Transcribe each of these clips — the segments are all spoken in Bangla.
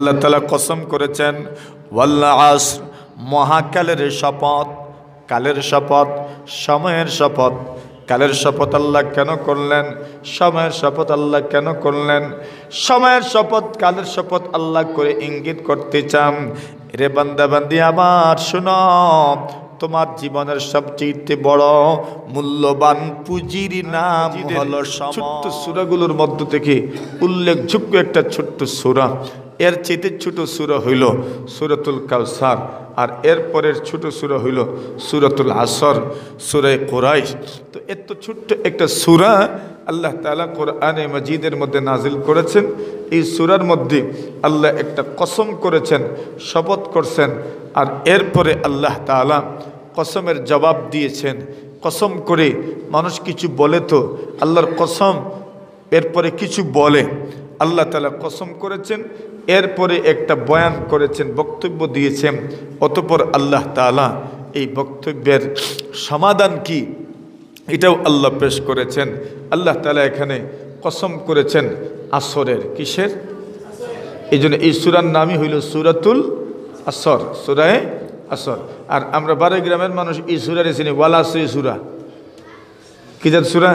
আল্লাহ তাআলা কসম করেছেন ওয়াল আসর, মহাকালের শপথ, কালের শপথ, সময়ের শপথ। কালের শপথ আল্লাহ কেন করলেন? সময়ের শপথ আল্লাহ কেন করলেন? সময়ের শপথ কালের শপথ আল্লাহ করে ইঙ্গিত করতে চান, রে বান্দা বান্দি আমার শোনো, তোমার জীবনের সবচেয়ে বড় মূল্যবান পুঁজির নাম হলো সময়। ছোট্ট সূরাগুলোর মধ্য থেকে উল্লেখযোগ্য একটা ছোট্ট সূরা, এর চেয়ে ছোট সূরা হইল সূরাতুল কাউসার, আর এর পরের ছোট সূরা হইল সূরাতুল আসর, সূরা কুরাইশ। তো এত ছোট্ট একটা সূরা আল্লাহ তাআলা কোরআনে মাজিদের মধ্যে নাজিল করেছেন। এই সূরার মধ্যে আল্লাহ একটা কসম করেছেন, শপথ করছেন, আর এরপরে আল্লাহ তাআলা কসমের জবাব দিয়েছেন। কসম করে মানুষ কিছু বলে তো আল্লাহর কসম, এরপরে কিছু বলে। আল্লাহ তাআলা কসম করেছেন, এরপরে একটা বয়ান করেছেন, বক্তব্য দিয়েছেন, অতঃপর আল্লাহ তাআলা এই বক্তব্যের সমাধান কি এটাও আল্লাহ পেশ করেছেন। আল্লাহ তাআলা এখানে কসম করেছেন আসরের, কিসের? এই জন্য এই সূরার নামই হইল সূরাতুল আসর, সূরায়ে আসর। আর আমরা বারো গ্রামের মানুষ এই সূরারে চিনি ওয়াল আসরি সূরা। কি জাত সূরা?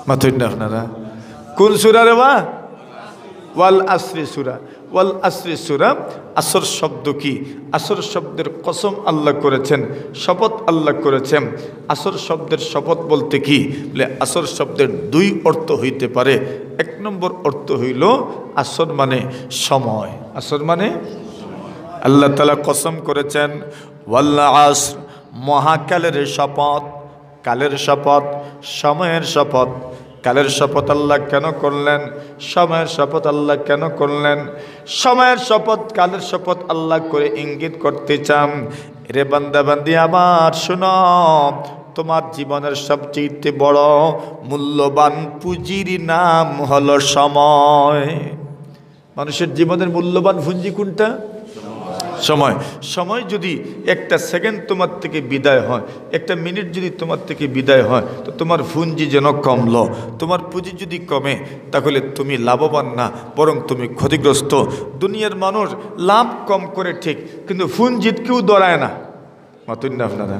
মাথুই না আপনারা? কোন সূরা রে বা? ওয়াল আসরি সূরা। ওয়াল আসরি সূরা। আসর শব্দ কি? আসর শব্দের কসম আল্লাহ করেছেন, শপথ আল্লাহ করেছেন। আসর শব্দের শপথ বলতে কি? বলে আসর শব্দের দুই অর্থ হইতে পারে। এক নম্বর অর্থ হইল আসর মানে সময়। আসর মানে আল্লাহ তাআলা কসম করেছেন ওয়াল আসর, মহাকালের শপথ, কালের শপথ, সময়ের শপথ। কালের শপথ আল্লাহ কেন করলেন? সময়ের শপথ আল্লাহ কেন করলেন? সময়ের শপথ কালের শপথ আল্লাহ করে ইঙ্গিত করতে চান, রে বান্দা বান্দি আমার শোনো, তোমার জীবনের সবচেয়ে বড় মূল্যবান পুঁজির নাম হলো সময়। মানুষের জীবনের মূল্যবান পুঁজি কোনটা? সময়। সময় যদি একটা সেকেন্ড তোমার থেকে বিদায় হয়, একটা মিনিট যদি তোমার থেকে বিদায় হয়, তো তোমার পুঁজি যেন কমলো। তোমার পুঁজি যদি কমে তাহলে তুমি লাভবান না, বরং তুমি ক্ষতিগ্রস্ত। দুনিয়ার মানুষ লাভ কম করে ঠিক, কিন্তু পুঁজিত কেউ দৌড়ায় না। মাতুন না আপনারা?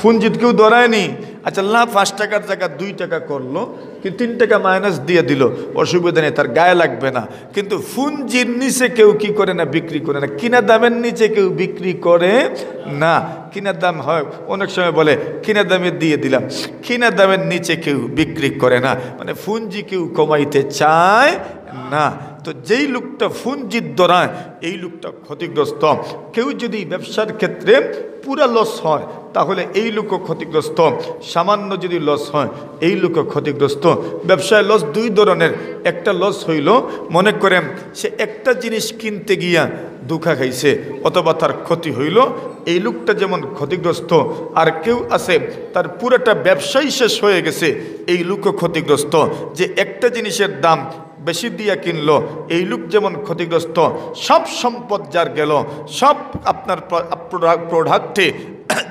পুঁজিত কেউ দৌড়ায়নি। আচ্ছা, লাভ 5 টাকার জায়গা 2 টাকা করলো, কিন্তু 3 টাকা মাইনাস দিয়ে দিল, অসুবিধা নেই, তার গায়ে লাগবে না। কিন্তু পুঁজির নিচে কেউ কি করে না? বিক্রি করে না। কিনা দামের নিচে কেউ বিক্রি করে না। কিনা দাম হয়, অনেক সময় বলে কিনা দামে দিয়ে দিলাম, কিনা দামের নিচে কেউ বিক্রি করে না। মানে পুঁজি কেউ কমাইতে চায় না। তো যেই লোকটা পুঁজির দৌড়ায় এই লোকটা ক্ষতিগ্রস্ত। কেউ যদি ব্যবসার ক্ষেত্রে পুরা লস হয় তাহলে এই লোকও ক্ষতিগ্রস্ত, সামান্য যদি লস হয় এই লোকও ক্ষতিগ্রস্ত। ব্যবসায় লস দুই ধরনের। একটা লস হইল, মনে করেন সে একটা জিনিস কিনতে গিয়া ধোঁকা খাইছে অথবা তার ক্ষতি হইল, এই লোকটা যেমন ক্ষতিগ্রস্ত। আর কেউ আছে তার পুরোটা ব্যবসাই শেষ হয়ে গেছে, এই লোকও ক্ষতিগ্রস্ত। যে একটা জিনিসের দাম বেশি দিয়া কিনলো, এই লোক যেমন ক্ষতিগ্রস্ত। সব সম্পদ যার গেল, সব আপনার প্রোডাক্টে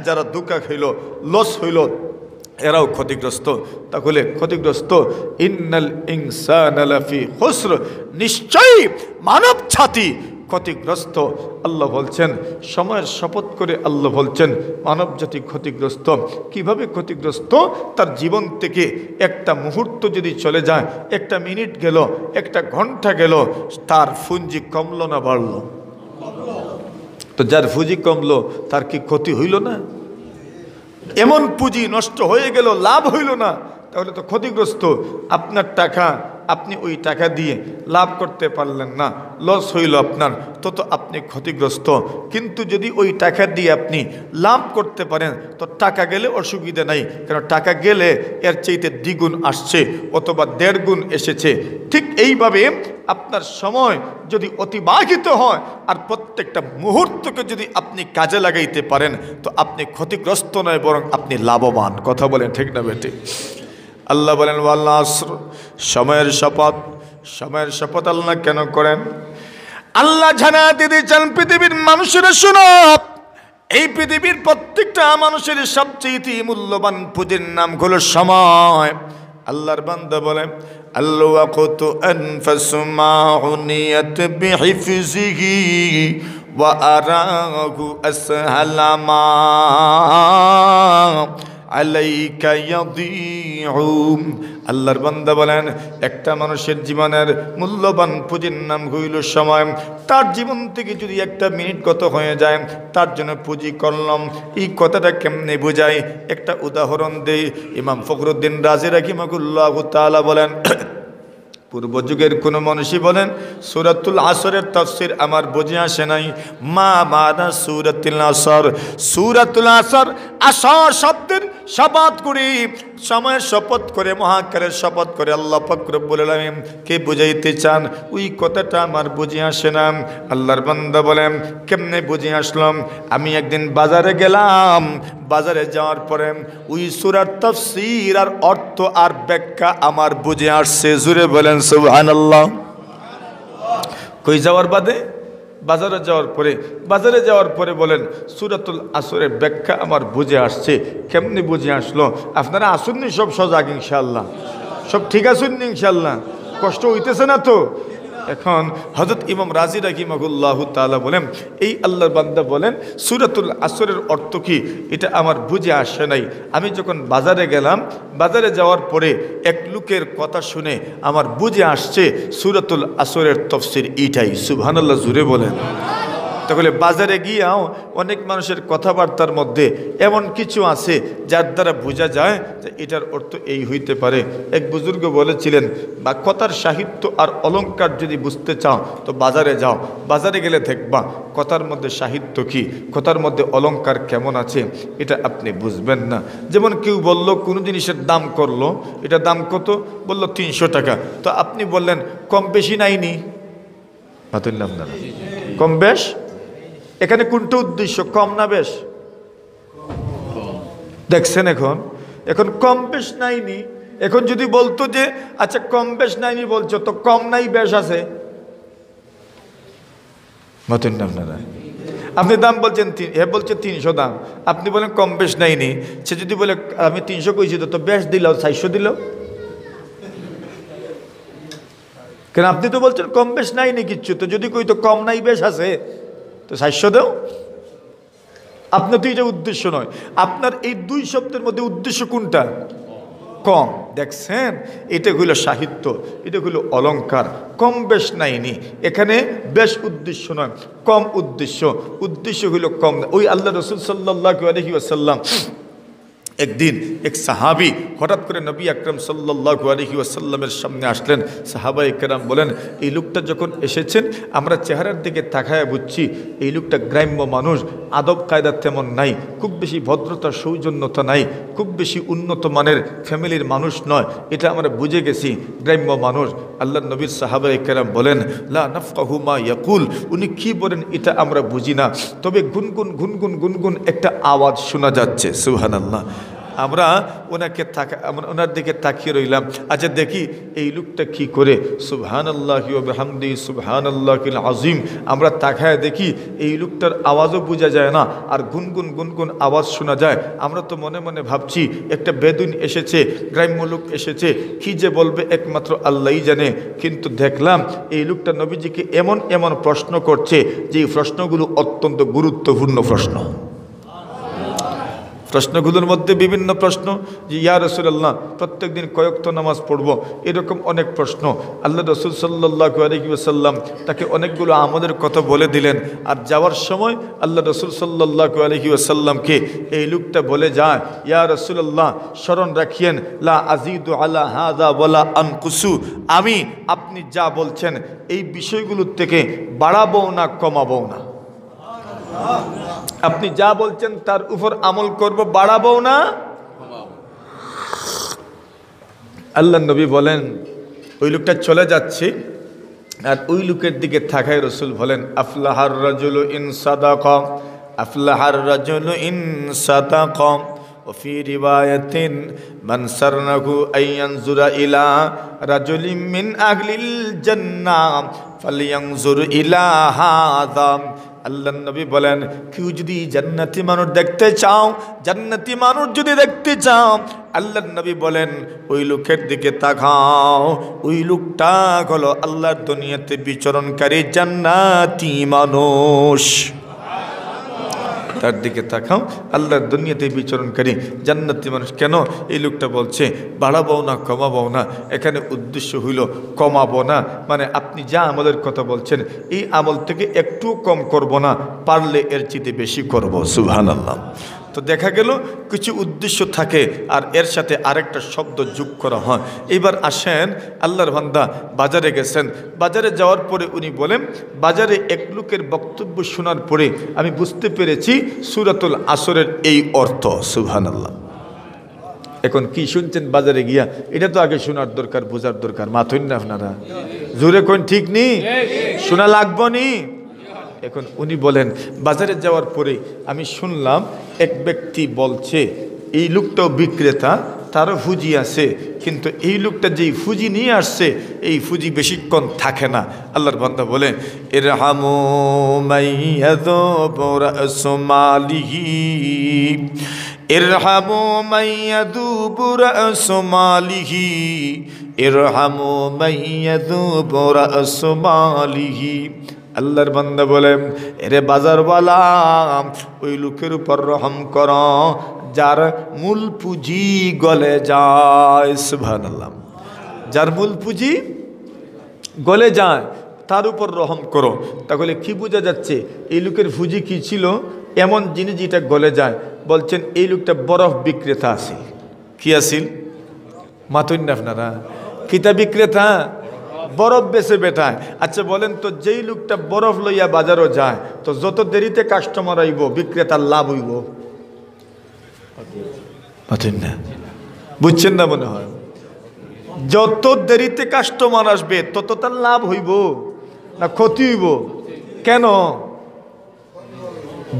যারা ধোঁকা খাইল, লস হইল, এরাও ক্ষতিগ্রস্ত। তাহলে ক্ষতিগ্রস্ত ইন্নাল ইনসানা লাফি খুসর, নিশ্চয়ই মানব জাতি ক্ষতিগ্রস্ত। আল্লাহ বলছেন, সময়ের শপথ করে আল্লাহ বলছেন মানব জাতি ক্ষতিগ্রস্ত। কিভাবে ক্ষতিগ্রস্ত? তার জীবন থেকে একটা মুহূর্ত যদি চলে যায়, একটা মিনিট গেল, একটা ঘন্টা গেল, তার পুঁজি কমলো না বাড়লো? তো যার পুঁজি কমলো তার কি ক্ষতি হইল না? এমন পুঁজি নষ্ট হয়ে গেল, লাভ হইল না, তাহলে তো ক্ষতিগ্রস্ত। আপনার টাকা, আপনি ওই টাকা দিয়ে লাভ করতে পারলেন না, লস হইল আপনার, তো আপনি ক্ষতিগ্রস্ত। কিন্তু যদি ওই টাকা দিয়ে আপনি লাভ করতে পারেন তো টাকা গেলে অসুবিধা নাই, কারণ টাকা গেলে এর চাইতে দ্বিগুণ আসছে অথবা 1.5 গুণ এসেছে। ঠিক এইভাবে আপনার সময় যদি অতিবাহিত হয় আর প্রত্যেকটা মুহূর্তকে যদি আপনি কাজে লাগাইতে পারেন তো আপনি ক্ষতিগ্রস্ত নয়, বরং আপনি লাভবান। কথা বলেন ঠিক না বেটি? আল্লাহ বলেন ওয়াল আসর, সময়ের শপথ। সময়ের শপথ আল্লাহ কেন করেন? আল্লাহ জানাতে দিয়েছেন পৃথিবীর মানুষেরা শুনো, এই পৃথিবীর প্রত্যেকটা মানুষের সবচেয়ে মূল্যবান পুঁজির নাম হলো সময়। আল্লাহর বান্দা বলে আল ওয়াক্তু আনফাসু মা উনিয়াত বিহিফজিহি ওয়া আরাহু আসহালা মা আলাইকা ইয়াদিউ। আল্লাহর বান্দা বলেন, একটা মানুষের জীবনের মূল্যবান পুঁজির নাম হইল সময়। তার জীবন থেকে যদি একটা মিনিট গত হয়ে যায়, তার জন্য পুঁজি করলাম। এই কথাটা কেমনে বোঝায়? একটা উদাহরণ দেই। ইমাম ফখরুদ্দিন রাজি রাহিমাহুল্লাহু তাআলা বলেন, পূর্ব যুগের কোনো মানুষই বলেন সূরাতুল আসরের তাফসীর আমার বুঝে আসে নাই। মা মানা সূরাতুল আসর, সূরাতুল আসর, আসর শব্দের শপথ করি, সময়ের শপথ করে, মহাকালের শপথ করে আল্লাহ পাক রব্বুল আলামিন কে বুঝাইতে চান, ওই কথাটা আমার বুঝে আসে না। আল্লাহর বান্দা বলেন, কেমনে বুঝে আসলাম? আমি একদিন বাজারে গেলাম, বাজারে যাওয়ার পরে ওই সূরার তাফসীর আর অর্থ আর ব্যাখ্যা আমার বুঝে আসছে। জুড়ে বলেন সুবহানাল্লাহ। কই যাওয়ার বাদে? বাজারে যাওয়ার পরে। বাজারে যাওয়ার পরে বলেন সূরাতুল আসরের ব্যাখ্যা আমার বুঝে আসছে। কেমনি বুঝে আসলো? আপনারা আসুননি সব সজাগ ইনশাআল্লাহ, সব ঠিক আছেন ইনশাআল্লাহ, কষ্ট হইতেছে না তো? এখন হযরত ইমাম রাজি রাহিমাহুল্লাহু তাআলা বলেন, এই আল্লাহর বান্দা বলেন সূরাতুল আসরের অর্থ কি এটা আমার বুঝে আসে নাই। আমি যখন বাজারে গেলাম, বাজারে যাওয়ার পরে এক লোকের কথা শুনে আমার বুঝে আসছে সূরাতুল আসরের তাফসীর এইটাই। সুবহানাল্লাহ, জুড়ে বলেন। তাহলে বাজারে গিয়েও অনেক মানুষের কথাবার্তার মধ্যে এমন কিছু আছে যার দ্বারা বোঝা যায় যে এটার অর্থ এই হইতে পারে। এক বুজুর্গ বলেছিলেন, বা কথার সাহিত্য আর অলংকার যদি বুঝতে চাও তো বাজারে যাও, বাজারে গেলে দেখবা কথার মধ্যে সাহিত্য কি, কথার মধ্যে অলংকার কেমন আছে, এটা আপনি বুঝবেন না। যেমন কেউ বলল কোনো জিনিসের দাম করলো, এটা দাম কত? বলল 300 টাকা। তো আপনি বললেন কম বেশি নাইনি, বাতুল্লাম না, কম বেশ। এখানে কোনটা উদ্দেশ্য, কম না বেশ? দেখছেন এখন কম বেশ নাইনি। এখন যদি বলতো যে আচ্ছা কম বেশ নাইনি বলছো, তো কম নাই বেশ আছে, আপনি দাম বলছেন, বলছে 300 দাম, আপনি বলেন কম বেশ নাইনি। সে যদি বলে আমি 300 কইছি, তো বেশ দিল 400 দিল কেন? আপনি তো বলছেন কম বেশ নাইনি কিচ্ছু, তো যদি কই তো কম নাই বেশ আছে তো 400 দেও। আপনার তো এটা উদ্দেশ্য নয়। আপনার এই দুই শব্দের মধ্যে উদ্দেশ্য কোনটা? কম। দেখছেন, এটা হইল সাহিত্য, এটা হইল অলংকার। কম বেশ নাইনি, এখানে বেশ উদ্দেশ্য নয়, কম উদ্দেশ্য। উদ্দেশ্য হইল কম। ওই আল্লাহ রাসূল সাল্লাল্লাহু আলাইহি ওয়াসাল্লাম একদিন এক সাহাবী হঠাৎ করে নবী আকরাম সাল্লাল্লাহু আলাইহি ওয়াসাল্লামের সামনে আসলেন। সাহাবায়ে কেরাম বলেন, এই লোকটা যখন এসেছেন আমরা চেহারার দিকে তাকায়া বুঝছি এই লোকটা গ্রাম্য মানুষ, আদব কায়দা তেমন নাই, খুব বেশি ভদ্রতা সৌজন্যতা নাই, খুব বেশি উন্নত মানের ফ্যামিলির মানুষ নয়, এটা আমরা বুঝে গেছি, গ্রাম্য মানুষ। আল্লাহ নবীর সাহাবায়ে কেরাম বলেন, লা নাফকাহু মা ইয়াকুল, উনি কি বলেন এটা আমরা বুঝি না, তবে গুনগুন গুনগুন গুনগুন একটা আওয়াজ শোনা যাচ্ছে। সুবহানাল্লাহ। আমরা ওনার দিকে তাকিয়ে রইলাম, আচ্ছা দেখি এই লোকটা কি করে। সুবহানাল্লাহি ওয়া বিহামদিহি সুবহানাল্লাহিল আযীম। আমরা তাকায় দেখি এই লোকটার আওয়াজও বোঝা যায় না, আর গুনগুন গুনগুন আওয়াজ শোনা যায়। আমরা তো মনে মনে ভাবছি একটা বেদুইন এসেছে, গ্রাম্য লোক এসেছে, কি যে বলবে একমাত্র আল্লাহই জানে। কিন্তু দেখলাম এই লোকটা নবীজিকে এমন এমন প্রশ্ন করছে যে এই প্রশ্নগুলো অত্যন্ত গুরুত্বপূর্ণ প্রশ্ন। প্রশ্নগুলোর মধ্যে বিভিন্ন প্রশ্ন, যে ইয়া রাসূলুল্লাহ প্রত্যেক দিন কয়েকত নামাজ পড়ব, এরকম অনেক প্রশ্ন। আল্লাহ রাসূল সাল্লাল্লাহু আলাইহি ওয়াসাল্লাম তাকে অনেকগুলো আমলের কথা বলে দিলেন। আর যাওয়ার সময় আল্লাহ রাসূল সাল্লাল্লাহু আলাইহি ওয়াসাল্লামকে এই লোকটা বলে যায়, ইয়া রাসূলুল্লাহ স্মরণ রাখিয়েন, লা আযীদু আলা হাযা ওয়ালা আনকুসু, আমি আপনি যা বলছেন এই বিষয়গুলোর থেকে বাড়াবো না কমাবো না। আপনি যা বলছেন তার উপর আমল করব, বাড়াবো না। আল্লাহ নবী বলেন, ওই লোকটা চলে যাচ্ছে, আর ওই লোকের দিকে তাকায় রাসূল বলেন, আফলাহার রাজুলু ইন সাদাকা, আফলাহার রাজুলু ইন সাদাকা। وفي رواية من سرنه أن ينظر إلى رجل من أهل الجنة ফালিয়ানজুর ইলা হাযা। আল্লাহর নবী বলেন, কেউ যদি জান্নাতি মানুষ দেখতে চাও, জান্নাতি মানুষ যদি দেখতে চাও, আল্লাহর নবী বলেন ওই লোকের দিকে তাকাও। ওই লোকটা হলো আল্লাহর দুনিয়াতে বিচরণকারী জান্নাতি মানুষ। তার দিকে তাকাও, আল্লাহর দুনিয়াতে বিচরণকারী জান্নাতি মানুষ। কেন এই লোকটা বলছে বাড়াবো না কমাবো না, এখানে উদ্দেশ্য হইল কমাবো না, মানে আপনি যা আমলের কথা বলছেন এই আমল থেকে একটু কম করব না, পারলে এর চেয়ে বেশি করব। সুবহানাল্লাহ। তো দেখা গেল কিছু উদ্দেশ্য থাকে আর এর সাথে আরেকটা শব্দ যোগ করা হয়। এবার আসেন, আল্লাহর বান্দা বাজারে গেছেন, বাজারে যাওয়ার পরে উনি বলেন, বাজারে এক লোকের বক্তব্য শোনার পরে আমি বুঝতে পেরেছি সূরাতুল আসরের এই অর্থ। সুবহানাল্লাহ। এখন কি শুনছেন বাজারে গিয়া, এটা তো আগে শোনার দরকার, বোঝার দরকার। মাথুন না আপনারা, জোরে কোন ঠিক নেই, শোনা লাগবো নি। এখন উনি বলেন বাজারে যাওয়ার পরে আমি শুনলাম এক ব্যক্তি বলছে এই লোকটাও বিক্রেতা, তারও ফুজি আছে, কিন্তু এই লোকটা যেই ফুজি নিয়ে আসছে এই ফুজি বেশিক্ষণ থাকে না। আল্লাহর বান্দা বলে ইরহামু মাইয়াযুবু রাসু মালিহি, ইরহামু মাইয়াযুবু রাসু মালিহি, ইরহামু মাইয়াযুবু রাসু মালিহি। আল্লাহর বান্দা বলে এরে বাজারওয়ালা, ওই লোকের উপর রহম কর যার মূল পুঁজি গলে যায়। সুবহানাল্লাহ। যার মূল পুঁজি গলে যায় তার উপর রহম করো। তাহলে কি বোঝা যাচ্ছে, এই লোকের পুঁজি কি ছিল? এমন জিনিস যেটা গলে যায়। বলছেন এই লোকটা বরফ বিক্রেতা আছিল। কি আছিল? মাতুন না আপনারা, কিতা বিক্রেতা? বরফ বেচে বেটায়। আচ্ছা বলেন তো, যেই লোকটা বরফ লইয়া বাজারও যায়, তো যত দেরিতে কাস্টমার আইব বিক্রেতার লাভ হইব? না, বুঝছেন না মনে হয়? যত দেরিতে কাস্টমার আসবে তত তার লাভ হইব না ক্ষতি হইব? কেন?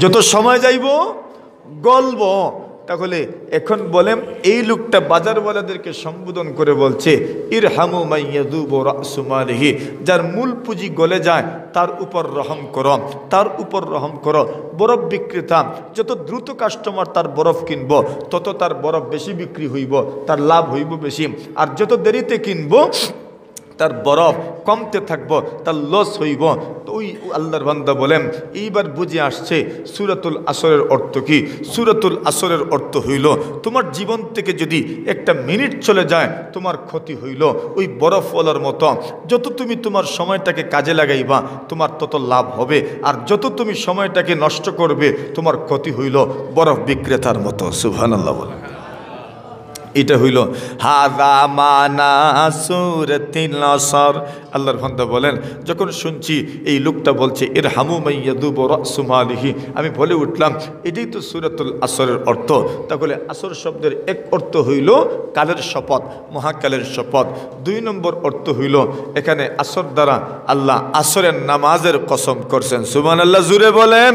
যত সময় যাইব গল্ব। তাহলে এখন বলেন এই লোকটা বাজারওয়ালাদেরকে সম্বোধন করে বলছে ইরহামু মাইয়াযুবু রাসু মালিহি, যার মূল পুঁজি গলে যায় তার উপর রহম করো, তার উপর রহম করো। বরফ বিক্রেতা যত দ্রুত কাস্টমার তার বরফ কিনব তত তার বরফ বেশি বিক্রি হইব, তার লাভ হইব বেশি। আর যত দেরিতে কিনব তার বরফ কমতে থাকবো, তার লস হইব। তো ওই আল্লাহর বান্দা বলেন এইবার বুঝে আসছে সূরাতুল আসরের অর্থ কি। সূরাতুল আসরের অর্থ হইল তোমার জীবন থেকে যদি একটা মিনিট চলে যায় তোমার ক্ষতি হইল ওই বরফওয়ালার মতো। যত তুমি তোমার সময়টাকে কাজে লাগাইবা তোমার তত লাভ হবে, আর যত তুমি সময়টাকে নষ্ট করবে তোমার ক্ষতি হইল বরফ বিক্রেতার মতো। সুবহানাল্লাহ বলে। এটা হইল হাযা মানা সূরাতুল আসর। আল্লাহর বান্দা বলেন যখন শুনছি এই লোকটা বলছে ইরহামু মাইয়াযুবু রাসু মালিহি, আমি বলে উঠলাম এটাই তো সূরাতুল আসরের অর্থ। তাহলে আসর শব্দের এক অর্থ হইল কালের শপথ, মহাকালের শপথ। 2 নম্বর অর্থ হইল এখানে আসর দ্বারা আল্লাহ আসরের নামাজের কসম করছেন। সুবহানাল্লাহ, জোরে বলেন।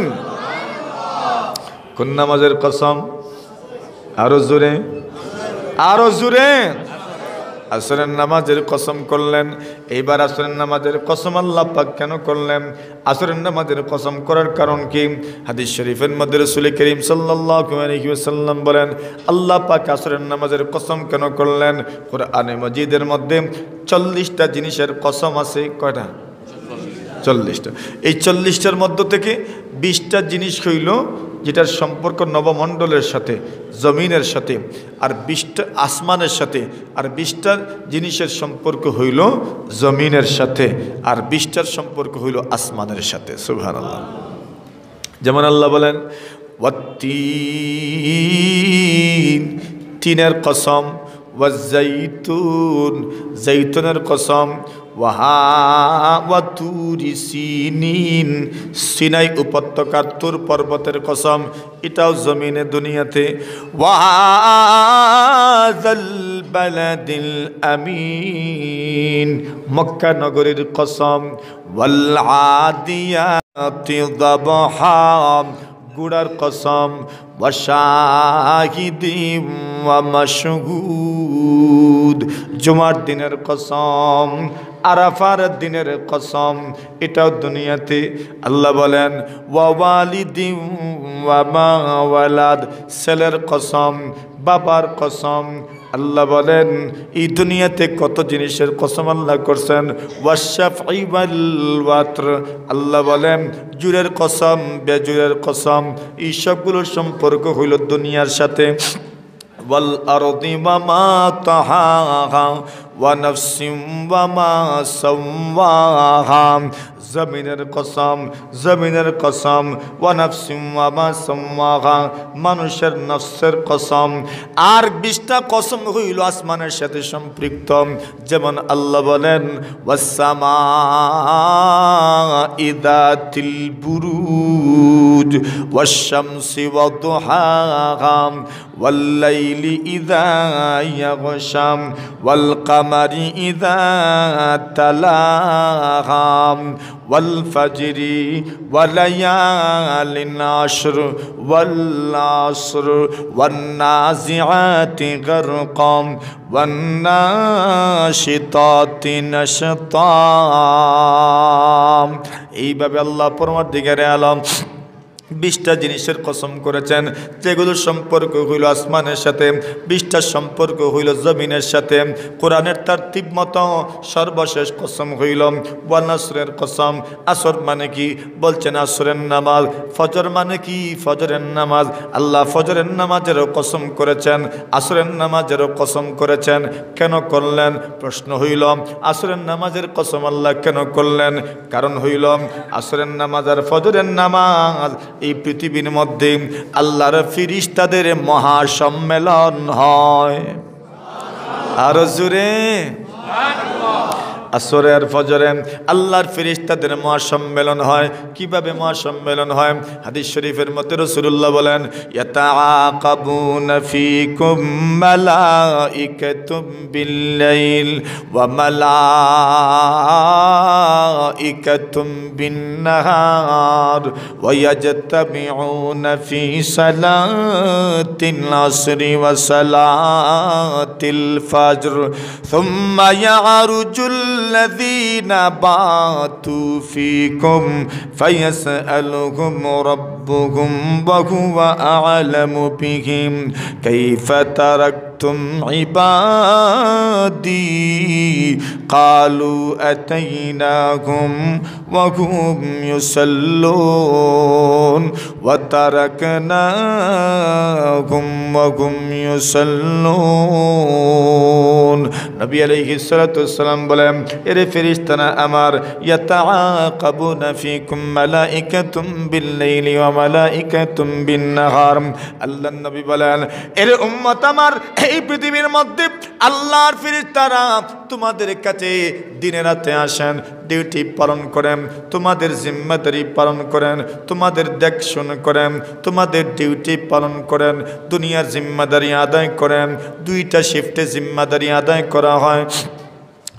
কোন নামাজের কসম? আরো জোরে, আরো জোরে। আসরের নামাজের কসম করলেন। এইবার আসরের নামাজের কসম আল্লাহ পাক কেন করলেন? আসরের নামাজের কসম করার কারণ কি? হাদিস শরীফের মধ্যে রাসূল করিম সাল্লাল্লাহু আলাইহি ওয়াসাল্লাম বলেন আল্লাহ পাক আসরের নামাজের কসম কেন করলেন? কোরআনে মাজিদের মধ্যে 40টা জিনিসের কসম আছে। কয়টা? 40টা। এই 40টার মধ্য থেকে 20টা জিনিস হইল যেটার সম্পর্ক নবমণ্ডলের সাথে, জমিনের সাথে, আর 20টা আসমানের সাথে, আর 20টা জিনিসের সম্পর্ক হইল জমিনের সাথে, আর 20টার সম্পর্ক হইল আসমানের সাথে। সুবহানাল্লাহ। যেমন আল্লাহ বলেন ওয়াত্তিন, তিনের কসম, ওয়াজ্জাইতুন, জাইতুনের কসম, ওয়াতুরি সিনিন, সিনাই উপত্যকার তুর পর্বতের কসম, এটাও জমিনে দুনিয়াতে, ওয়াযাল বালাদিল আমিন, মক্কা নগরীর কসম, ওয়াল আদিয়াতি যাবহা, গুড়ার কসম, ওয়াশাহিদিম ওয়া মাশহুদ, জুমার দিনের কসম, আরাফার দিনের কসম, এটাও দুনিয়াতে। আল্লাহ বলেন ওয়া ওয়ালিদিন ওয়া মা ওয়ালাদ, ছেলের কসম, বাবার কসম। আল্লাহ বলেন এই দুনিয়াতে কত জিনিসের কসম আল্লাহ করছেন। ওয়াশফাই ওয়াল ওয়াতর, আল্লাহ বলেন জুরের কসম, বেজুরের কসম। এই সবগুলোর সম্পর্ক হইল দুনিয়ার সাথে। ওয়াল আরদি ওয়া মা তাহাহা ওয়া নাফসিন ওয়া মা সাওয়াহা, জমিনের কসম, জমিনের কসম। ওয়া নাফসিন ওয়া মা সাওয়াহা, মানুষের নফসের কসম। আর 20টা কসম হইল আসমানের সাথে সম্পৃক্ত। যেমন আল্লাহ বলেন ওয়াসসামাই যাতিল বুরুজ ওয়াশ শামসি ওয়া দুহাহা ওয়াল লাইলি ইযা ইয়াগশা ওয়াল কামারি ইযা তালাহা ওয়াল ফাজরি ওয়া লায়ালিন আশর ওয়াল আসর ওয়ান নাজিআতি গারকাম ওয়ান নাশিতাতি নাশতা। এইভাবে আল্লাহ পরমার্দিগারে আলম 20টা জিনিসের কসম করেছেন, যেগুলোর সম্পর্ক হইল আসমানের সাথে, 20টা সম্পর্ক হইল জমিনের সাথে। কোরআনের তারতিব মতো সর্বশেষ কসম হইল ওয়াল আসরের কসম। আসর মানে কি? বলছেন আসরের নামাজ। ফজর মানে কি? ফজরের নামাজ। আল্লাহ ফজরের নামাজেরও কসম করেছেন, আসরের নামাজেরও কসম করেছেন। কেন করলেন? প্রশ্ন হইল আসরের নামাজের কসম আল্লাহ কেন করলেন? কারণ হইল আসরের নামাজ আর ফজরের নামাজ এই পৃথিবীর মধ্যে আল্লাহর ফেরেশতাদের মহাসম্মেলন হয়। আর জোরে আসরে আর ফজরে আল্লাহর ফেরেশতাদের মহাসম্মেলন হয়। কিভাবে মহাসম্মেলন হয়? হাদিস শরীফের মধ্যে রাসূলুল্লাহ বলেন ইয়াতাআকাবুনা ফীকুম মালাইকাতুম বিল-লাইল ওয়া মালাইকাতুম বিন-নাহার ওয়া ইয়াজতামিউনা ফী সালাতিল আসরি ওয়া সালাতিল ফজর সুম্মা ইয়ারুজুল الذين باتوا فيكم فيسألهم ربهم وهو أعلم بهم كيف تركتم عبادي قالوا أتيناهم وهم يصلون وتركناهم وهم يصلون। নবী আলাইহিস সালাতু ওয়াস সালাম বলেন এরে ফেরেশতারা আমার ইয়াতাআকাবুনা ফীকুম মালাইকাতুম বিল-লাইলি ওয়া মালাইকাতুম বিন-নাহার। আল্লাহর নবী বলেন এরে উম্মত আমার, এই পৃথিবীর মধ্যে আল্লাহর ফেরেশতারা তোমাদের কাছে দিনে রাতে আসেন, ডিউটি পালন করেন, তোমাদের জিম্মাদারি পালন করেন, তোমাদের দেখশন করেন, তোমাদের ডিউটি পালন করেন, দুনিয়ার জিম্মাদারি আদায় করেন। 2টা শিফটে জিম্মাদারি আদায় করা হয়।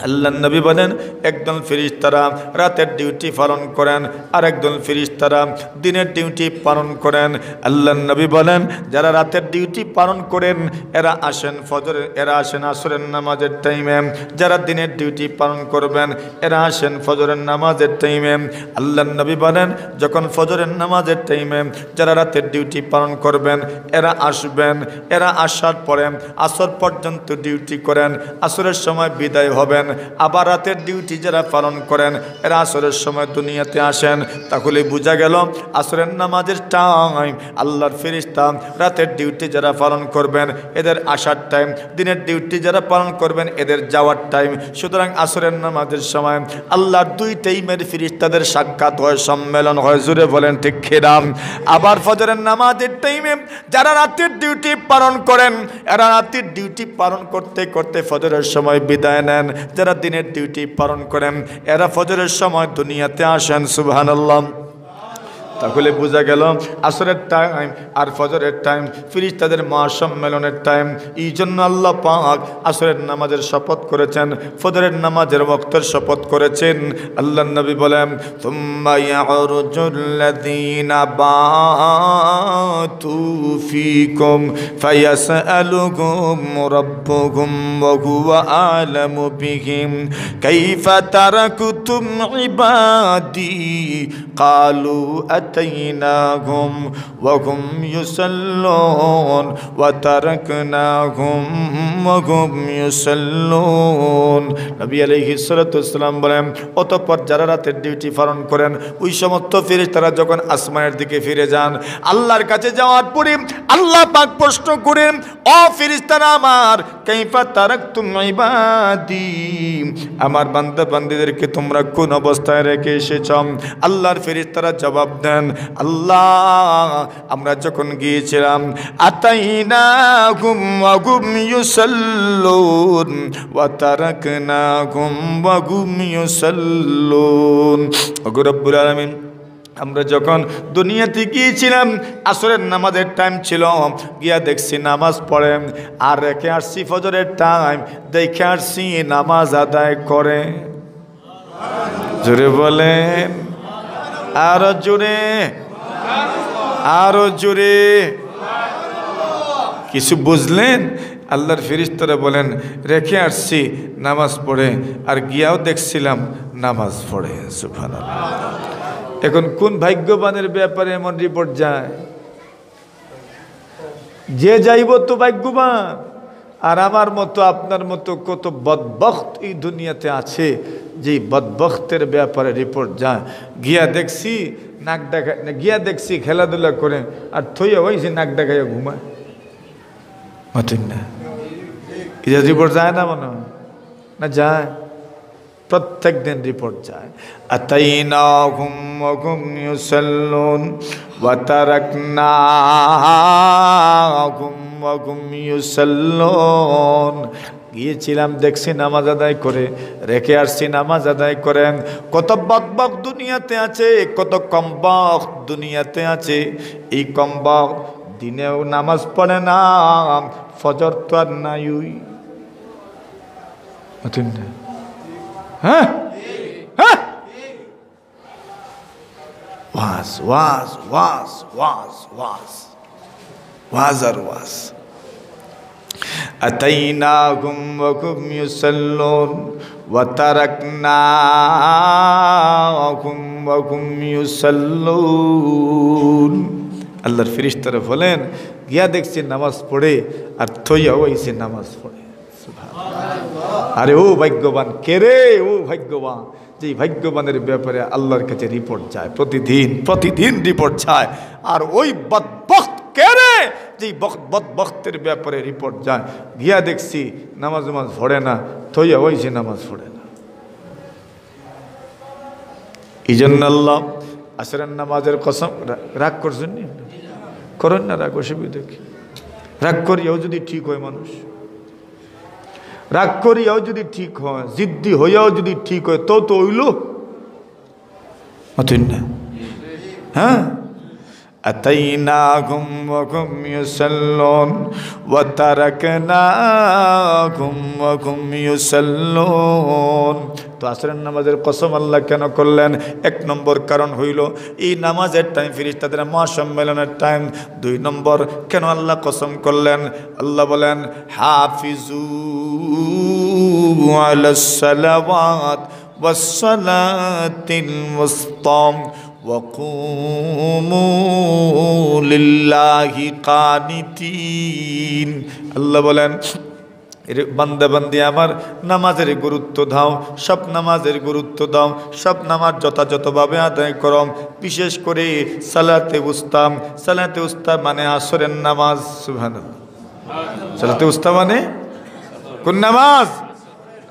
আল্লাহর নবী বলেন একদল ফেরেশতারা রাতের ডিউটি পালন করেন, আর একদল ফেরেশতারা দিনের ডিউটি পালন করেন। আল্লাহর নবী বলেন যারা রাতের ডিউটি পালন করেন এরা আসেন ফজরের, এরা আসেন আসরের নামাজের টাইমে। যারা দিনের ডিউটি পালন করবেন এরা আসেন ফজরের নামাজের টাইমে। আল্লাহর নবী বলেন যখন ফজরের নামাজের টাইমে যারা রাতের ডিউটি পালন করবেন এরা আসবেন, এরা আসার পরে আসর পর্যন্ত ডিউটি করেন, আসরের সময় বিদায় হবেন। আবার রাতের ডিউটি যারা পালন করেন এরা আসরের সময় দুনিয়াতে আসেন। তাহলে বোঝা গেল আসরের নামাজের টাইম, আল্লাহর ফেরেশতা রাতের ডিউটি যারা পালন করবেন এদের আসার টাইম, দিনের ডিউটি যারা পালন করবেন এদের যাওয়ার টাইম। সুতরাং আসরের নামাজের সময় আল্লাহর 2 টাইমের ফেরেশতাদের সাক্ষাৎ হয়, সম্মেলন হয়। জোরে বলেন ঠিক কিরাম। আবার ফজরের নামাজের টাইমে যারা রাতের ডিউটি পালন করেন এরা রাতের ডিউটি পালন করতে করতে ফজরের সময় বিদায় নেন। যারা দিনের ডিউটি পালন করেন এরা ফজরের সময় দুনিয়াতে আসেন। সুবহানাল্লাহ। তাহলে বোঝা গেল আসরের টাইম আর ফজরের টাইম ফেরেশতাদের মহাসম্মেলনের টাইম। এই জন্য আল্লাহ পাক আসরের নামাজের শপথ করেছেন, ফজরের নামাজের ওয়াক্তের শপথ করেছেন। আল্লাহর নবী বলেন সুম্মা ইয়ারজুল্লাযীনা বাতু ফীকুম ফায়াসআলুহুম রাব্বুহুম ওয়া হুয়া আ'লামু বিহিম কাইফা তারাকতুম ইবাদি ক্বালু আতাইনাহুম ওয়া হুম ইউসাল্লুন ওয়া তারাকনাহুম ওয়া হুম ইউসাল্লুন। নবী আলাইহিস সালাতু ওয়াস সালাম বলেন অতঃপর যারা রাতের ডিউটি পালন করেন ওই সমস্ত ফেরেশতারা যখন আসমানের দিকে ফিরে যান, আল্লাহর কাছে যাওয়ার পরে আল্লাহ পাক প্রশ্ন করেন, ও ফেরেশতারা আমার, কাইফা তারাকতুম ইবাদি, আমার বান্দা বান্দীদেরকে তোমরা কোন অবস্থায় রেখে এসেছ? আল্লাহর ফেরেশতারা জবাব দেন, আল্লাহ আমরা যখন গিয়েছিলাম আতাইনাহুম ওয়া হুম ইউসাল্লুন ওয়া তারাকনাহুম ওয়া হুম ইউসাল্লুন। ওগো রব্বুল আলামিন, আমরা যখন দুনিয়াতে গিয়েছিলাম আসরের নামাজের টাইম ছিল, গিয়া দেখছি নামাজ পড়ে, আর রেখে আসছি ফজরের টাইম, দেখে আসছি নামাজ আদায় করে। জোরে বলেন, আরো জোরে, আরো জোরে। কিছু বুঝলেন? আল্লাহর ফেরেশতারা বলেন রেখে আসছি নামাজ পড়ে, আর গিয়াও দেখছিলাম নামাজ পড়ে। সুবহানাল্লাহ। এখন কোন ভাগ্যবানের ব্যাপারে এমন রিপোর্ট যায়? যে যাইব তো ভাগ্যবান। আর আমার মতো আপনার মতো কত বদবখত এই দুনিয়াতে আছে, যে বদবখতের ব্যাপারে রিপোর্ট যায় গিয়া দেখছি নাক ডাকা, গিয়া দেখছি খেলাধুলা করে আর থইয়া হয়েছে নাক ডাকাইয়া ঘুমায়। মতেন না এটা রিপোর্ট যায় না, মনে হয় না যায়? প্রত্যেক দিন রিপোর্ট যায়। আতাইনাহুম ওয়া হুম ইউসাল্লুন ওয়া তারাকনাহুম ওয়া হুম ইউসাল্লুন। গিয়েছিলাম দেখছি নামাজ আদায় করে, রেখে আসছি নামাজ আদায় করেন। কত বকবক দুনিয়াতে আছে, কত কমবক দুনিয়াতে আছে। এই কমবক দিনেও নামাজ পড়ে না, ফজর তো আর নাই। হ্যাঁ হ্যাঁ, ওয়াজ ওয়াজ ওয়াজ ওয়াজ ওয়াজ ওয়াজ আর ওয়াজ। আতাইনাহুম ওয়া হুম ইউসাল্লুন ওয়া তারাকনাহুম ওয়া হুম ইউসাল্লুন। আল্লাহর ফেরেশতারা বলেন গিয়া দেখছি নামাজ পড়ে আর থইয়া হইছে নামাজ পড়ে। আরে ও ভাগ্যবান কে রে? ও ভাগ্যবান যে ভাগ্যবানের ব্যাপারে আল্লাহর কাছে রিপোর্ট যায়, প্রতিদিন প্রতিদিন রিপোর্ট যায়। আর ওই বদবখত কে রে যে বদবখতের ব্যাপারে রিপোর্ট যায় গিয়া দেখছি নামাজ নামাজ পড়ে না, থইয়া হইছে নামাজ পড়ে না। এই জন্য আল্লাহ আসরের নামাজের কসম, রাগ করছেন নি? করেন না রাগ, অসুবিধা কি? রাগ করিয়াও যদি ঠিক হয় মানুষ, রাগ করিয়াও যদি ঠিক হয়, জিদ্দি হইয়াও যদি ঠিক হয়, তো তো হইল না। হ্যাঁ, আতাইনাহুম ওয়া হুম ইউসাল্লুন ওয়া তারাকনাহুম ওয়া হুম ইউসাল্লুন। তো আসরের নামাজের কসম আল্লাহ কেন করলেন? এক নম্বর কারণ হইল এই নামাজের টাইম ফেরেশতাদের মহাসম্মেলনের টাইম। দুই নম্বর কেন আল্লাহ কসম করলেন? আল্লাহ বলেন হাফিজু আলাস সালাওয়াত ওয়াস সালাতিল মুস্তা ওয়াকুমু লিল্লাহি কানিতিন। আল্লাহ বলেন বান্দা বান্দি আমার নামাজের গুরুত্ব দাও, সব নামাজের গুরুত্ব দাও, সব নামাজ যথাযথভাবে আদায় করো। বিশেষ করে সালাতে উস্তা। সালাতে উস্তা মানে আসরের নামাজ। সুবহানাল্লাহ। সালাতে উস্তা মানে কোন নামাজ?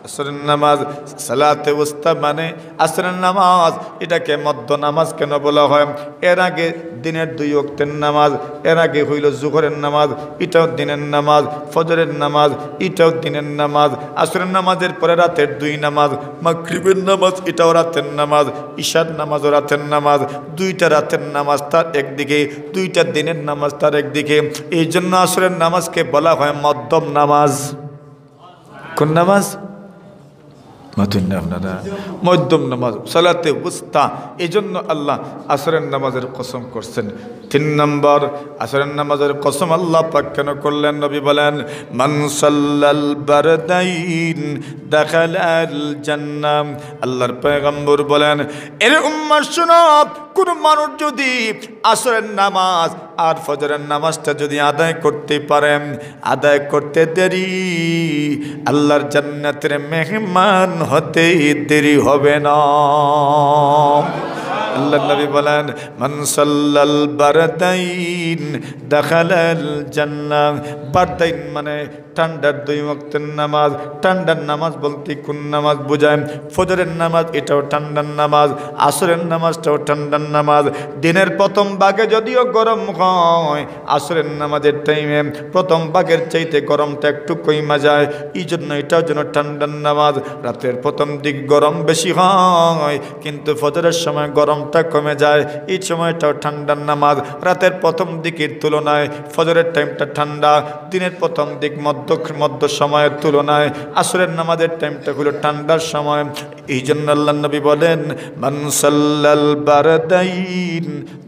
আসরের নামাজ সালাতে উস্তা মানে আসরের নামাজ, এটাকে মধ্য নামাজ কেন বলা হয়? এর আগে দিনের 2 ওয়াক্তের নামাজ, এর আগে হইল জোহরের নামাজ, এটাও দিনের নামাজ, ফজরের নামাজ, এটাও দিনের নামাজ, আসরের নামাজের পরে রাতের 2 নামাজ, মাগরিবের নামাজ, এটাও রাতের নামাজ, ঈশার নামাজও রাতের নামাজ, 2টা রাতের নামাজ তার একদিকে, 2টা দিনের নামাজ তার একদিকে। এই জন্য আসরের নামাজকে বলা হয় মধ্যম নামাজ। কোন নামাজ? মধ্যম নামাজ, সালাতে উস্তা। এই জন্য আল্লাহ আসরের নামাজের কসম করছেন। 3 নম্বর, আসরের নামাজের কসম আল্লাহ পাক কেন করলেন? নবী বলেন, মান সাল্লাল বারদাইন দাখালাল জান্নাহ। আল্লাহর পয়গম্বর বলেন, এর উম্মত শুনো, কোন মানুষ যদি আসরের নামাজ আর ফজরের নামাজটা যদি আদায় করতে পারেন, আদায় করতে দেরি, আল্লাহর জান্নাতের মেহমান হতে দেরি হবে না। আল্লাহ নবী বলেন, মান সাল্লাল বারদাইন দাখালাল জান্নাহ। বারদাইন মানে ঠান্ডার 2 ওয়াক্তের নামাজ। ঠান্ডার নামাজ বলতে কোন নামাজ বোঝায়? ফজরের নামাজ, এটাও ঠান্ডার নামাজ, আসরের নামাজটাও ঠান্ডার নামাজ। দিনের প্রথম ভাগে যদিও গরম হয়, আসরের নামাজের টাইমে প্রথম ভাগের চাইতে গরমটা একটু কমে যায়, এই জন্য এটাও যেন ঠান্ডার নামাজ। রাতের প্রথম দিক গরম বেশি হয়, কিন্তু ফজরের সময় গরমটা কমে যায়, এই সময়টাও ঠান্ডার নামাজ। রাতের প্রথম দিকের তুলনায় ফজরের টাইমটা ঠান্ডা, দিনের প্রথম দিক মধ্য সময়ের তুলনায় আসরের নামাজের টাইমটা হলো ঠান্ডার সময়। এই জন্য আল্লাহ নবী বলেন, মান সাল্লাল বারদাইন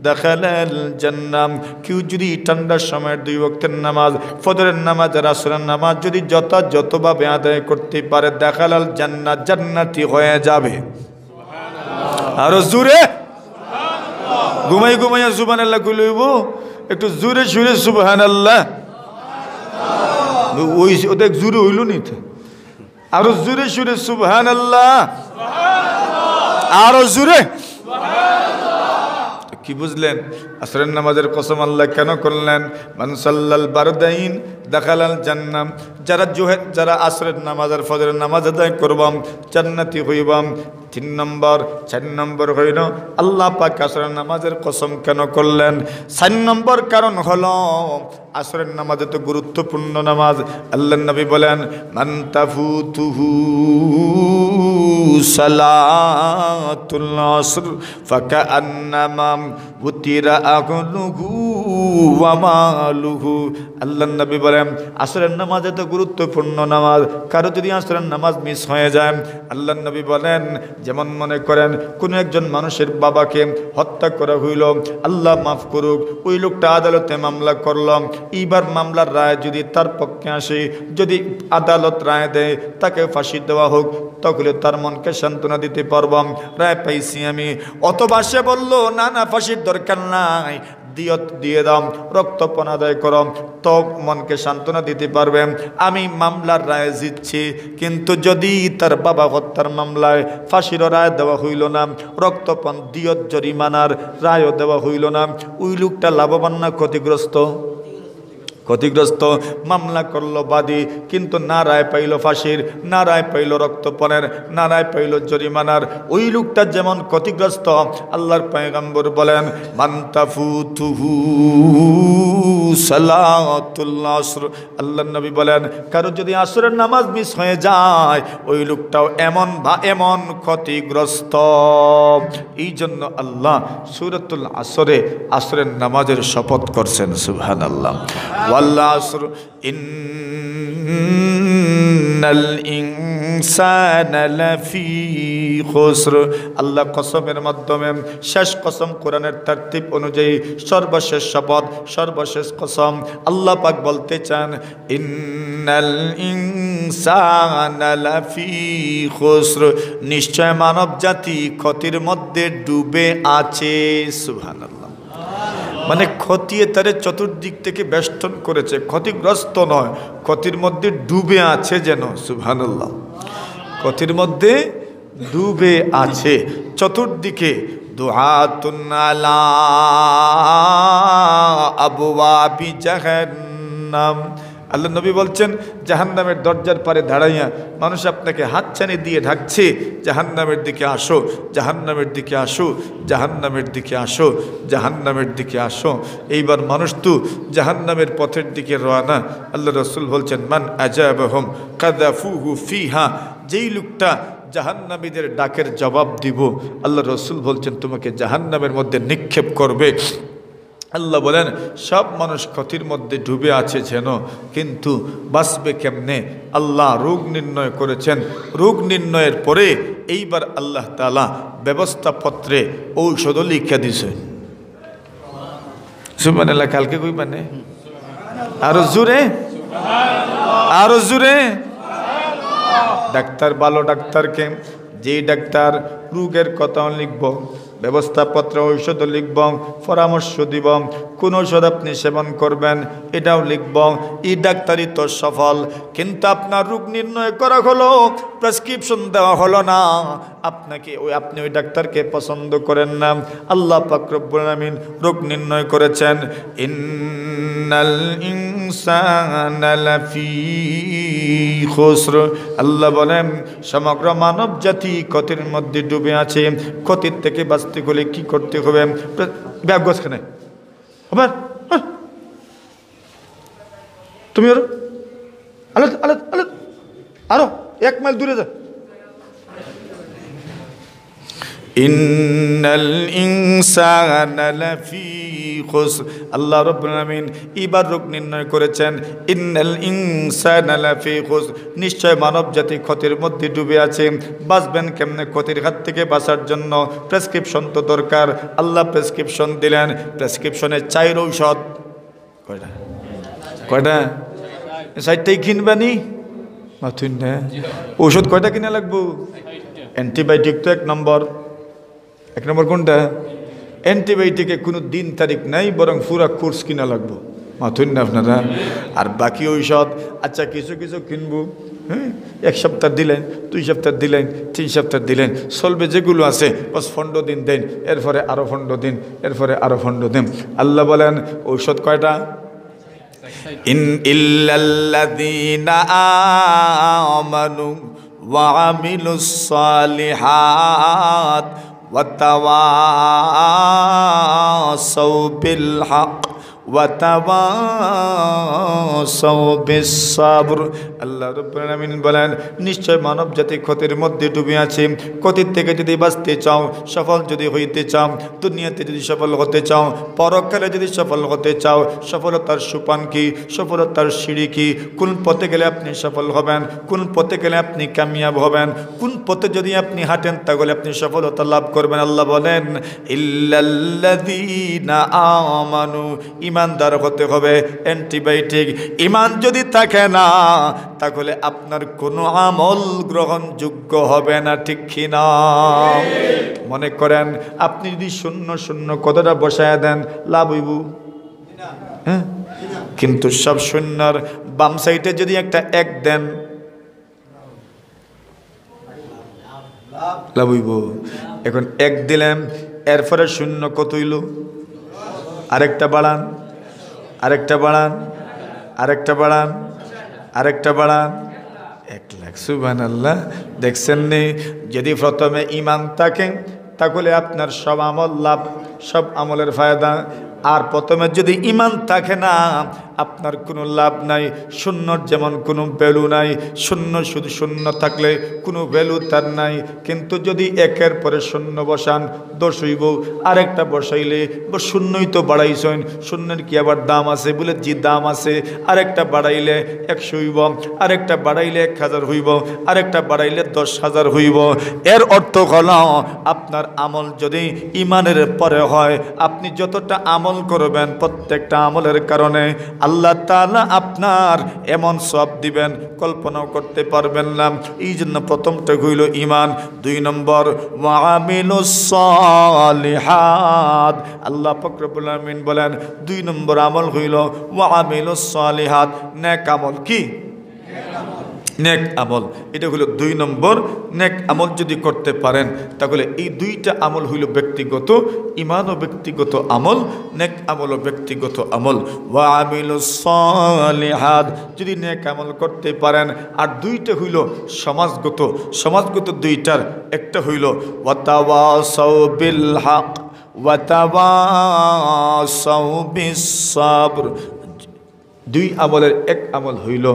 দাখালাল জান্নাহ। কেউ যদি ঠান্ডার সময়ের 2 ওয়াক্তের নামাজ, ফজরের নামাজ আর আসরের নামাজ যদি যথাযথভাবে আদায় করতে পারে, দাখালাল জান্নাহ, জান্নাতি হয়ে যাবে। আরো জোরে ঘুমাই ঘুমাইয়া সুবহানাল্লাহ কইলইব, একটু জোরে সুরে সুবহানাল্লাহ। ওই ওদের জোরে হইল নি, আরো জোরে সুরে সুবহানাল্লাহ, আরো জোরে। কি বুঝলেন? আসরের নামাজের কসম আল্লাহ কেন করলেন? মান সাল্লাল বারদাইন দাখালাল জান্নাহ। যারা আসরের নামাজ আর ফজরের নামাজ আদায় করবাম, জান্নাতি হইবাম। 3 নম্বর, 4 নম্বর হইল আল্লাহ পাক আসরের নামাজের কসম কেন করলেন? 4 নম্বর কারণ হলো, আসরের নামাজ এত গুরুত্বপূর্ণ নামাজ। আল্লাহর নবী বলেন, মান তাফুতুহু সালাতুল আসর ফাকান্নামা উতিরা আহলুহু ওয়া মালুহু। আল্লাহর নবী বলেন, আসরের নামাজ এত গুরুত্বপূর্ণ নামাজ, কারো যদি আসরের নামাজ মিস হয়ে যায়, আল্লাহর নবী বলেন, যেমন মনে করেন কোন একজন মানুষের বাবাকে হত্যা করা হইল, আল্লাহ মাফ করুক, ওই লোকটা আদালতে মামলা করল, এইবার মামলার রায় যদি তার পক্ষে আসে, যদি আদালত রায় দেয় তাকে ফাঁসি দেওয়া হোক, তখন তার মনকে সান্ত্বনা দিতে পারবাম, রায় পাইছি আমি। অথবা সে বলল, না না, ফাঁসির দরকার নাই, দিয়ত দিয়ে দাম, রক্তপণ আদায় করম, তো মনকে সান্ত্বনা দিতে পারবেন, আমি মামলার রায় জিতছি। কিন্তু যদি তার বাবা হত্যার মামলায় ফাঁসির রায় দেওয়া হইল না, রক্তপণ, দিয়ত, জরিমানার রায়ও দেওয়া হইল না, ওই লোকটা লাভবান না ক্ষতিগ্রস্ত? ক্ষতিগ্রস্ত। মামলা করলো বাদী, কিন্তু না রায় পাইল ফাঁসির, না রায় পাইল রক্তপণের, না রায় পাইল জরিমানার, ওই লোকটা যেমন ক্ষতিগ্রস্ত। আল্লাহর পয়গম্বর বলেন, মান তাফুতুহু সালাতুল আসর। আল্লাহর নবী বলেন, কারো যদি আসরের নামাজ মিস হয়ে যায়, ওই লোকটাও এমন ক্ষতিগ্রস্ত। এই জন্য আল্লাহ সূরাতুল আসরে আসরের নামাজের শপথ করছেন। সুবহানাল্লাহ। ওয়াল আসর ইন্নাল ইনসানা লাফি খুসর। আল্লাহ কসমের মাধ্যমে শেষ কসম, কোরআনের তারতিব অনুযায়ী সর্বশেষ শপথ, সর্বশেষ কসম। আল্লাহ পাক বলতে চান, ইন্নাল ইনসানা লাফি খুসর, নিশ্চয় মানব জাতি ক্ষতির মধ্যে ডুবে আছে। সুবহানাল্লাহ। মানে খতিয়ে তারে চতুর্দিক থেকে বেষ্টন করেছে, ক্ষতিগ্রস্ত নয়, ক্ষতির মধ্যে ডুবে আছে যেন। সুবহানাল্লাহ। ক্ষতির মধ্যে ডুবে আছে চতুর্দিকে। দুআতুন আলা আবওয়াবি জাহান্নাম। আল্লাহ নবী বলছেন জাহান্নামের দরজার পারে দাঁড়াইয়া মানুষ আপনাকে হাতছানি দিয়ে ঢাকছে, জাহান্নামের দিকে আসো, জাহান্নামের দিকে আসো, জাহান্নামের দিকে আসো, জাহান্নামের দিকে আসো। এইবার মানুষ তো জাহান্নামের পথের দিকে রওনা। আল্লাহ রসুল বলছেন মান আজাবাহুম কাযাফুহু ফিহা, যেই লোকটা জাহান্নামীদের ডাকের জবাব দিব, আল্লাহ রসুল বলছেন তোমাকে জাহান্নামের মধ্যে নিক্ষেপ করবে। আল্লাহ বলেন সব মানুষ ক্ষতির মধ্যে ডুবে আছে যেন, কিন্তু বাঁচবে কেমনে? আল্লাহ রোগ নির্ণয় করেছেন। রোগ নির্ণয়ের পরে এইবার আল্লাহ তাআলা ব্যবস্থাপত্রে ঔষধও লিখে দিছে। সুবহানাল্লাহ। কালকে কই মানে আরো জোরে, আরো জোরে। ডাক্তার, ভালো ডাক্তারকে, যেই ডাক্তার রোগের কথাও লিখব, ব্যবস্থাপত্র ঔষধ লিখব, পরামর্শ দিব, কোন ঔষধ আপনি সেবন করবেন এটাও লিখব, এই ডাক্তারই তো সফল। কিন্তু আপনার রোগ নির্ণয় করা হলো, প্রেসক্রিপশন দেওয়া হলো না, আপনাকে আপনি ওই ডাক্তারকে পছন্দ করেন না। আল্লাহ পাক রব্বুল আলামিন রোগ নির্ণয় করেছেন ইন্নাল ইনসানা লাফি খুসর। আল্লাহ বলেন সমগ্র মানব জাতি ক্ষতির মধ্যে ডুবে আছে। ক্ষতির থেকে বাঁচতে হলে কি করতে হবে? ব্যাগখানে আবার তুমি আরো আলো আলো আলো আরো 1 মাইল দূরে যা। ইন্নাল ইনসানা লাফি খুসর। আল্লাহ রাব্বুল আলামিন এবার রোগ নির্ণয় করেছেন ইন্নাল ইনসানা লাফি খুসর, নিশ্চয় মানব জাতি ক্ষতির মধ্যে ডুবে আছে। বাঁচবেন কেমনে? ক্ষতির হাত থেকে বাঁচার জন্য প্রেসক্রিপশন তো দরকার। আল্লাহ প্রেসক্রিপশন দিলেন। প্রেসক্রিপশনে 4 ঔষধ। কয়টা? কয়টা? 4টাই কিনবানি মাথুন না। ঔষধ কয়টা কিনা লাগবো? অ্যান্টিবায়োটিক তো 1 নম্বর। 1 নম্বর কোনটা? অ্যান্টিবায়োটিকে কোনো দিন তারিখ নাই, বরং পুরা কোর্স কিনা লাগবো। মাথুন না আপনারা। আর বাকি ঔষধ আচ্ছা কিছু কিছু কিনবো, হ্যাঁ 1 সপ্তাহ দিলেন, 2 সপ্তাহ দিলেন, 3 সপ্তাহ দিলেন, চলবে যেগুলো আছে বস 15 দিন দেন, এরপরে আরো 15 দিন, এরপরে আরো 15 দিন। আল্লাহ বলেন ঔষধ কয়টা? ইন ইল্লাল্লাযীনা আমানু ওয়া আমিলুস সালিহাত ওয়া তাওয়াসাউ বিল হক ওয়া তাওয়াসাউ বিস সাবর। আল্লাহ রাব্বুল আলামিন বলেন নিশ্চয় মানব জাতি ক্ষতির মধ্যে ডুবে আছে। ক্ষতির থেকে যদি বাঁচতে চাও, সফল যদি হইতে চাও, দুনিয়াতে যদি সফল হতে চাও, পরকালে যদি সফল হতে চাও, সফলতার সোপান কি, সফলতার সিঁড়ি কি, কোন পথে গেলে আপনি সফল হবেন, কোন পথে গেলে আপনি কামিয়াব হবেন, কোন পথে যদি আপনি হাঁটেন তাহলে আপনি সফলতা লাভ করবেন। আল্লাহ বলেন ইল্লাল্লাযীনা আমানু, ইমানদার হতে হবে। অ্যান্টিবায়োটিক ইমান যদি থাকে না তাহলে আপনার কোনো আমল গ্রহণযোগ্য হবে না, ঠিক কি না? মনে করেন আপনি যদি 0 কতটা বসায় দেন লাভ হইব? হ্যাঁ, কিন্তু সব শূন্যর বাম সাইডে যদি একটা 1 দেন লাভ হইব। এখন 1 দিলেন, এরপরে 0 কত হইল? আরেকটা বাড়ান, আরেকটা বাড়ান, আরেকটা বাড়ান, আরেকটা বাড়ান, 1 লাখ। সুবহানাল্লাহ। দেখছেন নি? যদি প্রথমে ঈমান থাকে তাহলে আপনার সব আমল লাভ, সব আমলের ফায়দা। আর প্রথমে যদি ঈমান থাকে না আপনার কোনো লাভ নাই। শূন্যর যেমন কোনো ভ্যালু নাই, শূন্য শুধু শূন্য থাকলে কোনো ভ্যালু তার নাই। কিন্তু যদি 1-এর পরে 0 বসান 10 হইব, আরেকটা বসাইলে শূন্যই তো বাড়াইছেন, শূন্যের কি আবার দাম আছে? বলে জি দাম আছে। আরেকটা বাড়াইলে 100 হইব, আরেকটা বাড়াইলে 1000 হইব, আরেকটা বাড়াইলে 10,000 হইব। এর অর্থ হল আপনার আমল যদি ঈমানের পরে হয়, আপনি যতটা আমল করবেন প্রত্যেকটা আমলের কারণে আল্লাহ তাআলা আপনার এমন সওয়াব দিবেন কল্পনাও করতে পারবেন না। এই জন্য প্রথমটা হইল ঈমান, 2 নম্বর ওয়া আমিলুস সালিহাত। আল্লাহ পাক রব্বুল আলামিন বলেন 2 নম্বর আমল হইল ওয়া আমিলুস সালিহাত, নেক আমল। কি নেক আমল, এটা হলো 2 নম্বর। নেক আমল যদি করতে পারেন তাহলে এই 2টা আমল হইল ব্যক্তিগত, ঈমান ও ব্যক্তিগত আমল, নেক আমল ও ব্যক্তিগত আমল। ওয়া আমিলুস সালিহাত, যদি নেক আমল করতে পারেন। আর 2টা হইল সমাজগত। সমাজগত 2টার একটা হইল ওয়া তাওয়াসাউ বিল হক ওয়া তাওয়াসাউ বিস সাবর। 2 আমলের এক আমল হইল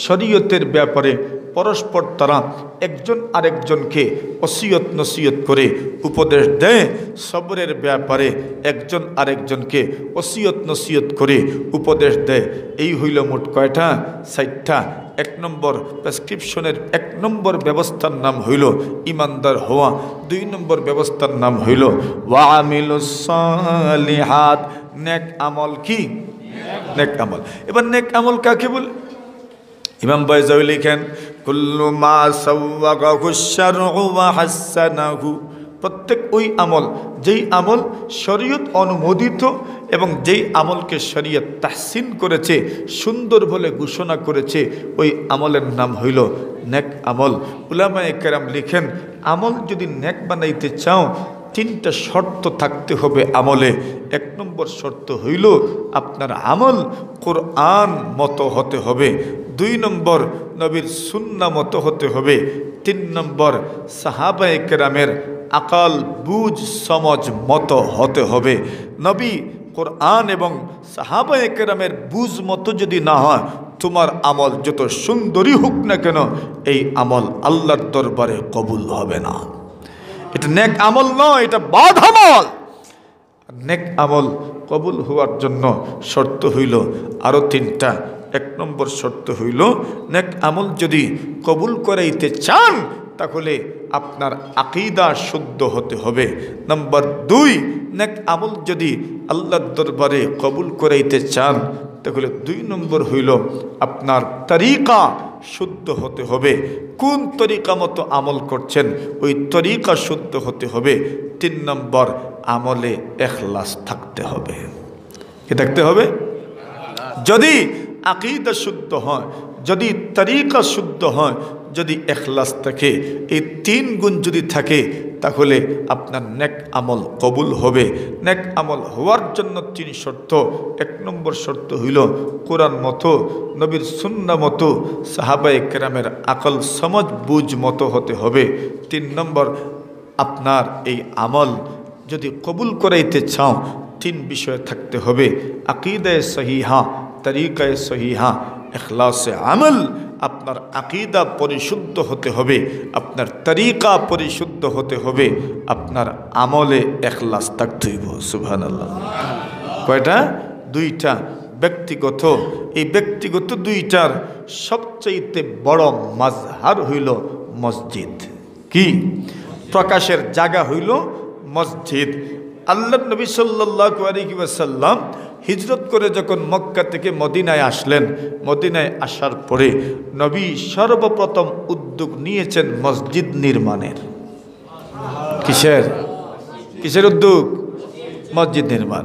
শরীয়তের ব্যাপারে পরস্পর তারা একজন আরেকজনকে ওসিয়ত নসিয়ত করে উপদেশ দেয়, সবরের ব্যাপারে একজন আরেকজনকে ওসিয়ত নসিয়ত করে উপদেশ দেয়। এই হইল মোট কয়টা? 4টা। 1 নম্বর প্রেসক্রিপশনের 1 নম্বর ব্যবস্থার নাম হইল ইমানদার হওয়া। 2 নম্বর ব্যবস্থার নাম হইল ওয়া আমিলুস সালিহাত, নেক আমল। কি নেক আমল? এবার নেক আমল কাকে বলে? ইমাম বাইজাউই লিখেন কুল্লু মা সাওয়াগাহু শারউ ওয়া হাসানাহু, প্রত্যেক ওই আমল যেই আমল শরীয়ত অনুমোদিত এবং যেই আমলকে শরীয়ত তাহসিন করেছে, সুন্দর বলে ঘোষণা করেছে, ওই আমলের নাম হইল নেক আমল। উলামায়ে কেরাম লিখেন আমল যদি নেক বানাইতে চাও 3টা শর্ত থাকতে হবে আমলে। 1 নম্বর শর্ত হইল আপনার আমল কোরআন মতো হতে হবে। 2 নম্বর নবীর সুন্নাহ মতো হতে হবে। 3 নম্বর সাহাবায়ে কেরামের আকল বুঝ সমঝ মতো হতে হবে। নবী, কোরআন এবং সাহাবায়ে কেরামের বুঝ মতো যদি না হয়, তোমার আমল যত সুন্দরই হোক না কেন, এই আমল আল্লাহর দরবারে কবুল হবে না। এটা নেক আমল নয়, এটা বাদ আমল। নেক আমল কবুল হওয়ার জন্য শর্ত হইল আরো 3টা। 1 নম্বর শর্ত হইল নেক আমল যদি কবুল করাইতে চান তাহলে আপনার আকীদা শুদ্ধ হতে হবে। নম্বর 2, নেক আমল যদি আল্লাহর দরবারে কবুল করাইতে চান তাহলে 2 নম্বর হইল আপনার তরিকা শুদ্ধ হতে হবে। কোন তরিকা মতো আমল করছেন ওই তরিকা শুদ্ধ হতে হবে। 3 নম্বর আমলে ইখলাস থাকতে হবে। কি থাকতে হবে? যদি আকীদা শুদ্ধ হয়, যদি তরিকা শুদ্ধ হয়, যদি ইখলাস থাকে, এই 3 গুণ যদি থাকে তাহলে আপনার নেক আমল কবুল হবে। নেক আমল হওয়ার জন্য 3 শর্ত। 1 নম্বর শর্ত হইল কোরআন মতো, নবীর সুন্নাহ মতো, সাহাবায়ে কেরামের আকল সমঝ বুঝ মতো হতে হবে। 3 নম্বর আপনার এই আমল যদি কবুল করাইতে চাও 3 বিষয় থাকতে হবে। আকীদায়ে সহিহা, তরিকায়ে সহিহা, ইখলাসে আমল। আপনার আকীদা পরিশুদ্ধ হতে হবে, আপনার তরিকা পরিশুদ্ধ হতে হবে, আপনার আমলে ইখলাস থাকতে হবে। সুবহানাল্লাহ। কয়টা? 2টা। ব্যক্তিগত, এই ব্যক্তিগত 2টার সবচাইতে বড় মাযহার হইল মসজিদ। কি? প্রকাশের জায়গা হইল মসজিদ। আল্লাহর নবী সাল্লাল্লাহু আলাইহি ওয়াসাল্লাম হিজরত করে যখন মক্কা থেকে মদিনায় আসলেন, মদিনায় আসার পরে নবী সর্বপ্রথম উদ্যোগ নিয়েছেন মসজিদ নির্মাণের। কিসের উদ্যোগ? মসজিদ নির্মাণ।